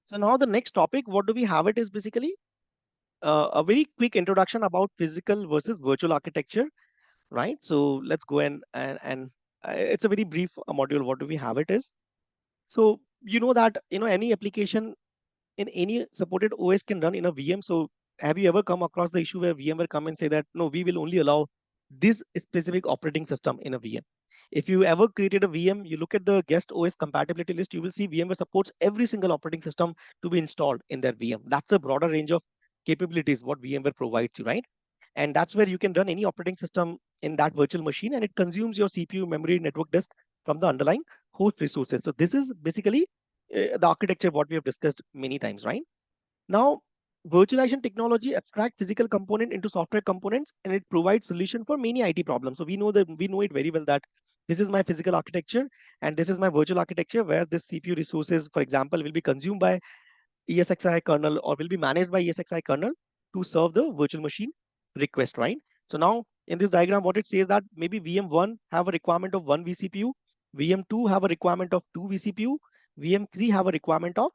So now the next topic, what do we have it is basically a very quick introduction about physical versus virtual architecture, right? So let's go and it's a very brief module. What do we have it is. So you know that any application in any supported OS can run in a VM. So have you ever come across the issue where VMware come and say that no, we will only allow this specific operating system in a VM? If you ever created a VM, you look at the guest OS compatibility list, you will see VMware supports every single operating system to be installed in their VM. That's a broader range of capabilities what VMware provides you, right? And that's where you can run any operating system in that virtual machine, and it consumes your CPU, memory, network disk from the underlying host resources. So this is basically the architecture what we have discussed many times, right? Now, virtualization technology abstract physical component into software components, and it provides solution for many IT problems. So we know it very well that this is my physical architecture and this is my virtual architecture where this CPU resources, for example, will be consumed by ESXi kernel or will be managed by ESXi kernel to serve the virtual machine request, right? So now in this diagram, what it says that maybe VM1 have a requirement of 1 vCPU, VM2 have a requirement of 2 vCPU, VM3 have a requirement of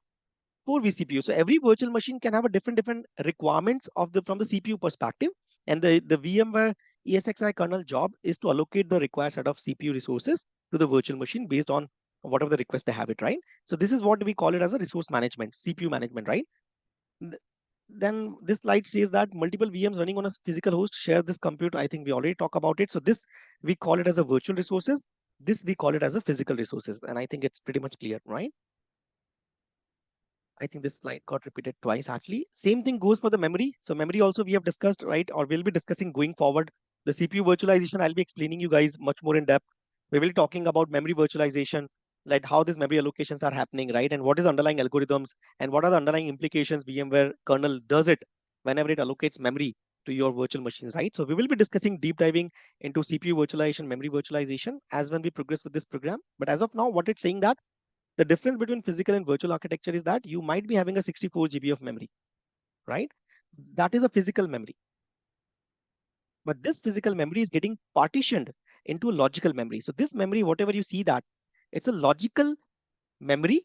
4 vCPU. So every virtual machine can have a different requirements of the from the CPU perspective. And the VMware ESXi kernel job is to allocate the required set of CPU resources to the virtual machine based on whatever the request they have it, right? So this is what we call it as a resource management, CPU management, right? Then this slide says that multiple VMs running on a physical host share this compute. I think we already talked about it. So this we call it as a virtual resources. This we call it as a physical resources. And I think it's pretty much clear, right? I think this slide got repeated twice actually. Same thing goes for the memory. So memory also we have discussed, right? Or we'll be discussing going forward. The CPU virtualization, I'll be explaining you guys much more in depth. We will be talking about memory virtualization, like how these memory allocations are happening, right? And what is underlying algorithms and what are the underlying implications VMware kernel does it whenever it allocates memory to your virtual machines, right? So we will be discussing deep diving into CPU virtualization, memory virtualization as when we progress with this program. But as of now, what it's saying that the difference between physical and virtual architecture is that you might be having a 64 GB of memory, right? That is a physical memory. But this physical memory is getting partitioned into a logical memory. So this memory, whatever you see that, it's a logical memory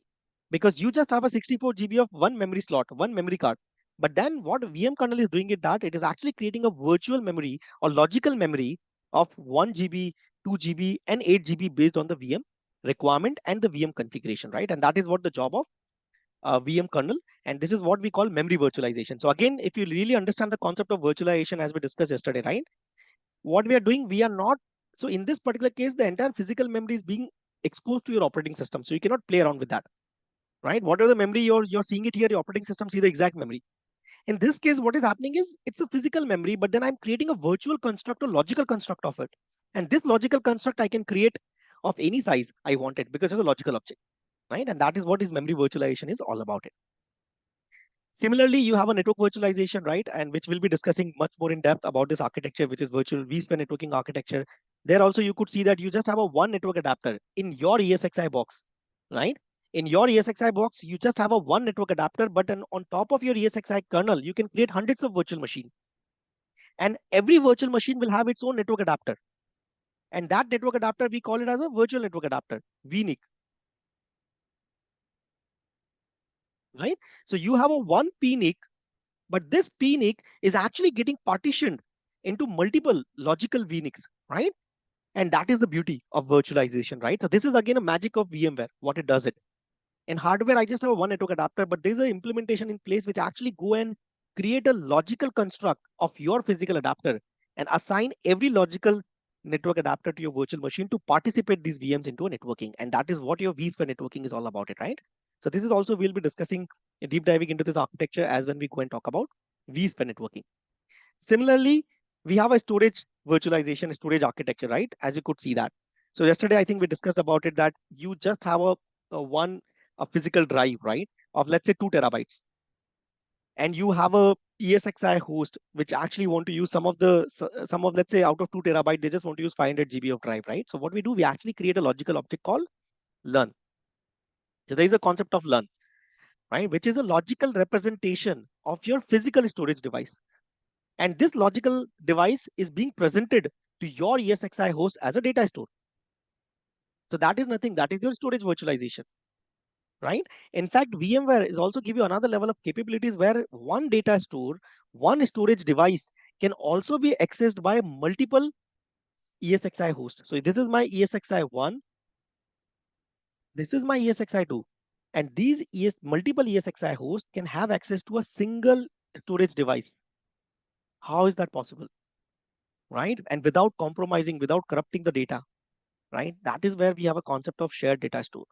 because you just have a 64 GB of one memory slot, one memory card. But then what VM kernel is doing is that it is actually creating a virtual memory or logical memory of 1 GB, 2 GB, and 8 GB based on the VM requirement and the VM configuration, right? And that is what the job of VM kernel, and this is what we call memory virtualization. So again, if you really understand the concept of virtualization as we discussed yesterday, right? What we are doing, we are not, so in this particular case, the entire physical memory is being exposed to your operating system. So you cannot play around with that, right? Whatever the memory you're seeing it here, your operating system see the exact memory. In this case, what is happening is it's a physical memory, but then I'm creating a virtual construct or logical construct of it. And this logical construct I can create of any size I want it because it's a logical object, right? And that is what is memory virtualization is all about it. Similarly, you have a network virtualization, right? And which we'll be discussing much more in depth about this architecture, which is virtual vSphere networking architecture. There also, you could see that you just have a one network adapter in your ESXi box, right? In your ESXi box, you just have a one network adapter, but on top of your ESXi kernel, you can create hundreds of virtual machines. And every virtual machine will have its own network adapter. And that network adapter, we call it as a virtual network adapter, VNIC, right? So you have a one PNIC, but this PNIC is actually getting partitioned into multiple logical VNICs, right? And that is the beauty of virtualization, right? So this is again a magic of VMware, what it does it. In hardware, I just have a one network adapter, but there's an implementation in place which actually go and create a logical construct of your physical adapter and assign every logical network adapter to your virtual machine to participate these VMs into a networking. And that is what your vSphere networking is all about it, right? So this is also, we'll be discussing deep diving into this architecture as when we go and talk about vSphere networking. Similarly, we have a storage virtualization, storage architecture, right? As you could see that. So yesterday, I think we discussed about it that you just have a physical drive, right? Of let's say 2 TB, and you have a ESXi host which actually want to use some of let's say out of 2 TB, they just want to use 500 GB of drive, right? So what we do, we actually create a logical object called learn. So there is a concept of learn, right? Which is a logical representation of your physical storage device. And this logical device is being presented to your ESXi host as a data store. So that is nothing, that is your storage virtualization, right? In fact, VMware is also give you another level of capabilities where one data store, one storage device can also be accessed by multiple ESXi host. So this is my ESXi1, this is my ESXi2, and these multiple ESXi hosts can have access to a single storage device. How is that possible, right? And without compromising, without corrupting the data, right? That is where we have a concept of shared data store.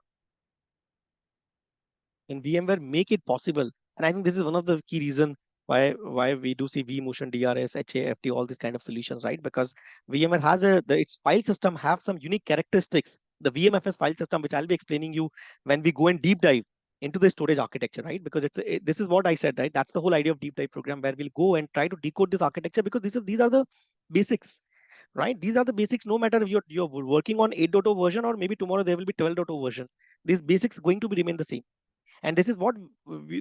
In VMware make it possible. And I think this is one of the key reason why we do see vMotion, DRS, HAFT, all these kind of solutions, right? Because VMware has its file system have some unique characteristics. The VMFS file system, which I'll be explaining you when we go and deep dive into the storage architecture, right? Because this is what I said, right? That's the whole idea of deep dive program where we'll go and try to decode this architecture because these are the basics, right? These are the basics. No matter if you're working on 8.0 version or maybe tomorrow there will be 12.0 version, these basics going to be remain the same. And this is what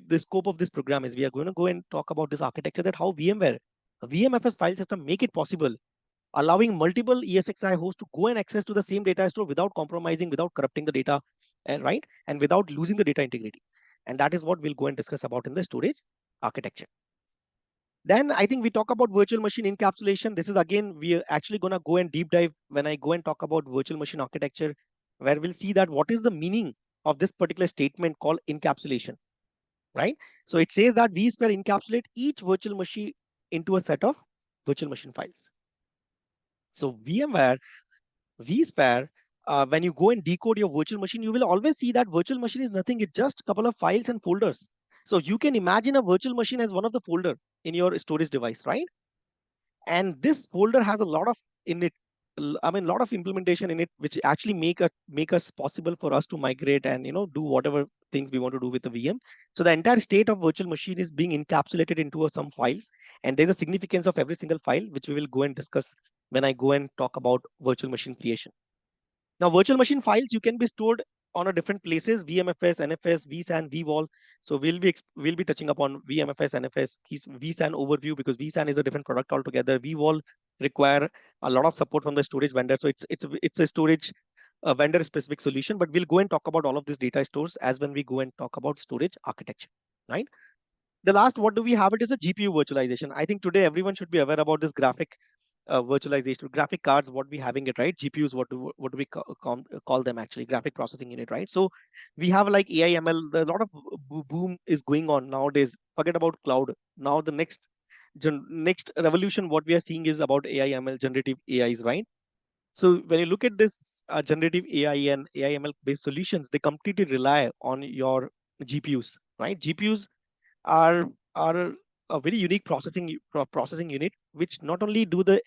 the scope of this program is. We are going to go and talk about this architecture, that how VMware, a VMFS file system make it possible, allowing multiple ESXi hosts to go and access to the same data store without compromising, without corrupting the data, right? And without losing the data integrity. And that is what we'll go and discuss about in the storage architecture. Then I think we talk about virtual machine encapsulation. This is again, we are actually going to go and deep dive when I go and talk about virtual machine architecture, where we'll see that what is the meaning of this particular statement called encapsulation, right? So it says that vSphere encapsulate each virtual machine into a set of virtual machine files. So VMware, vSphere, when you go and decode your virtual machine, you will always see that virtual machine is nothing. It's just a couple of files and folders. So you can imagine a virtual machine as one of the folder in your storage device, right? And this folder has a lot of in it, I mean, a lot of implementation in it, which actually make us possible for us to migrate and do whatever things we want to do with the VM. So the entire state of virtual machine is being encapsulated into some files, and there's a significance of every single file, which we will go and discuss when I go and talk about virtual machine creation. Now, virtual machine files, you can be stored on a different places: VMFS, NFS, vSAN, vVol. So we'll be touching upon VMFS, NFS, vSAN overview, because vSAN is a different product altogether. vVol require a lot of support from the storage vendor. So it's a storage vendor specific solution, but we'll go and talk about all of these data stores as when we go and talk about storage architecture, right? The last, what do we have? It is a GPU virtualization. I think today everyone should be aware about this graphic virtualization, graphic cards, what we having it, right? GPUs, what do we call them actually? Graphic processing unit, right? So we have like AI, ML. There's a lot of boom is going on nowadays. Forget about cloud. Now the next revolution, what we are seeing is about AI, ML, generative AIs, right? So when you look at this generative AI and AI, ML based solutions, they completely rely on your GPUs, right? GPUs are are a very unique processing unit, which not only do the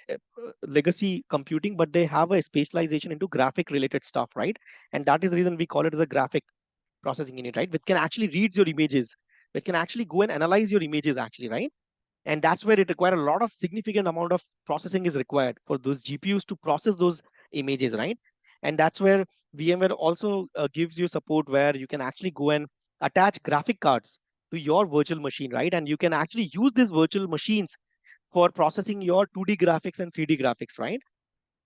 legacy computing, but they have a spatialization into graphic related stuff, right? And that is the reason we call it as a graphic processing unit, right? Which can actually read your images, which can actually go and analyze your images actually, right? And that's where it requires a lot of significant amount of processing is required for those GPUs to process those images, right? And that's where VMware also gives you support where you can actually go and attach graphic cards to your virtual machine, right? And you can actually use these virtual machines for processing your 2D graphics and 3D graphics, right?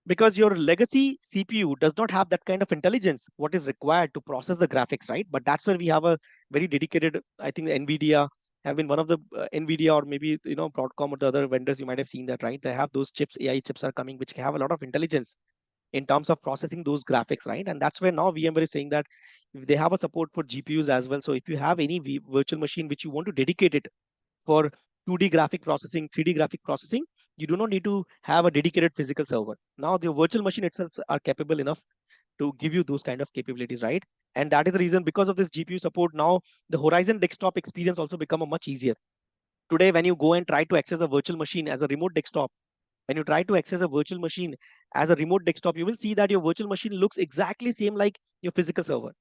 Because your legacy CPU does not have that kind of intelligence what is required to process the graphics, right? But that's where we have a very dedicated, I think NVIDIA have been one of the NVIDIA, or maybe Broadcom or the other vendors, you might have seen that, right? They have those chips, AI chips are coming, which have a lot of intelligence in terms of processing those graphics, right? And that's where now VMware is saying that if they have a support for GPUs as well. So if you have any virtual machine which you want to dedicate it for 2D graphic processing, 3D graphic processing, you do not need to have a dedicated physical server. Now the virtual machine itself are capable enough to give you those kind of capabilities, right? And that is the reason, because of this GPU support, now the Horizon desktop experience also become a much easier. Today, when you go and try to access a virtual machine as a remote desktop, when you try to access a virtual machine as a remote desktop, you will see that your virtual machine looks exactly same like your physical server.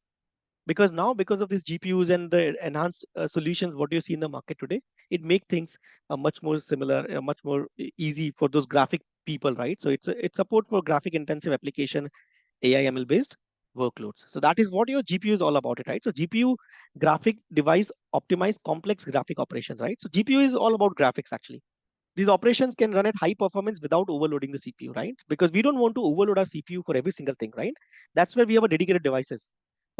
Because now, because of these GPUs and the enhanced solutions what you see in the market today, it make things much more similar, much more easy for those graphic people, right? So it's support for graphic intensive application, AI ML based workloads. So that is what your GPU is all about, it, right? So GPU, graphic device optimize complex graphic operations, right? So GPU is all about graphics actually. These operations can run at high performance without overloading the CPU, right? Because we don't want to overload our CPU for every single thing, right? That's where we have a dedicated devices.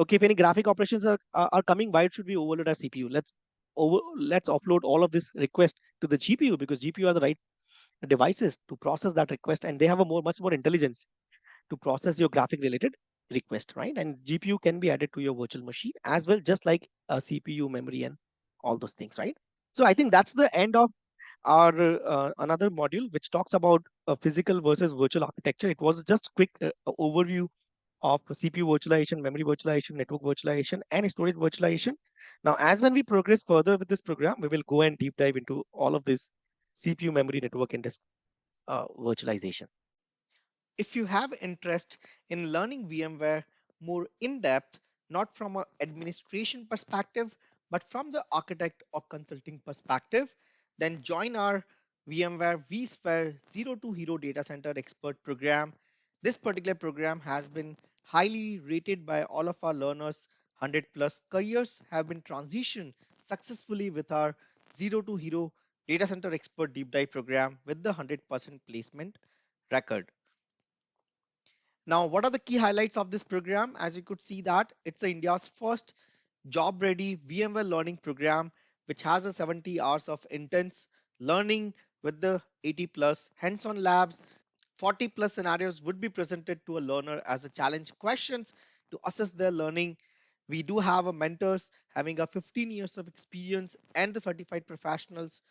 Okay, if any graphic operations are coming, why it should be overload our CPU? Let's offload all of this request to the GPU, because GPU are the right devices to process that request, and they have a much more intelligence to process your graphic related request, right? And GPU can be added to your virtual machine as well, just like a CPU, memory, and all those things, right? So I think that's the end of our another module which talks about physical versus virtual architecture. It was just quick overview of CPU virtualization, memory virtualization, network virtualization, and storage virtualization. Now, as when we progress further with this program, we will go and deep dive into all of this CPU, memory, network, and disk virtualization. If you have interest in learning VMware more in depth, not from an administration perspective, but from the architect or consulting perspective, then join our VMware vSphere 0 to Hero Data Center Expert program. This particular program has been highly rated by all of our learners. 100 plus careers have been transitioned successfully with our 0 to Hero Data Center Expert Deep Dive program with the 100% placement record. Now, what are the key highlights of this program? As you could see that it's India's first job-ready VMware learning program, which has a 70 hours of intense learning with the 80 plus hands-on labs. 40 plus scenarios would be presented to a learner as a challenge questions to assess their learning. We do have a mentors having a 15 years of experience and the certified professionals.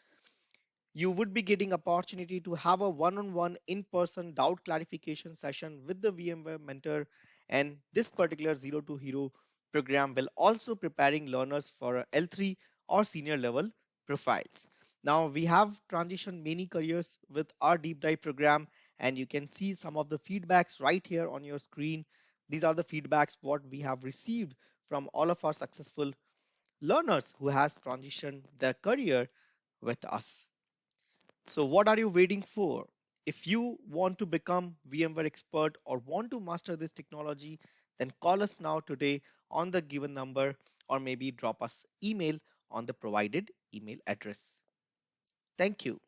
You would be getting opportunity to have a one-on-one in-person doubt clarification session with the VMware mentor, and this particular zero to hero program will also preparing learners for a L3 or senior level profiles. Now we have transitioned many careers with our deep dive program, and you can see some of the feedbacks right here on your screen. These are the feedbacks what we have received from all of our successful learners who has transitioned their career with us. So what are you waiting for? If you want to become VMware expert or want to master this technology, then call us now today on the given number, or maybe drop us email on the provided email address. Thank you.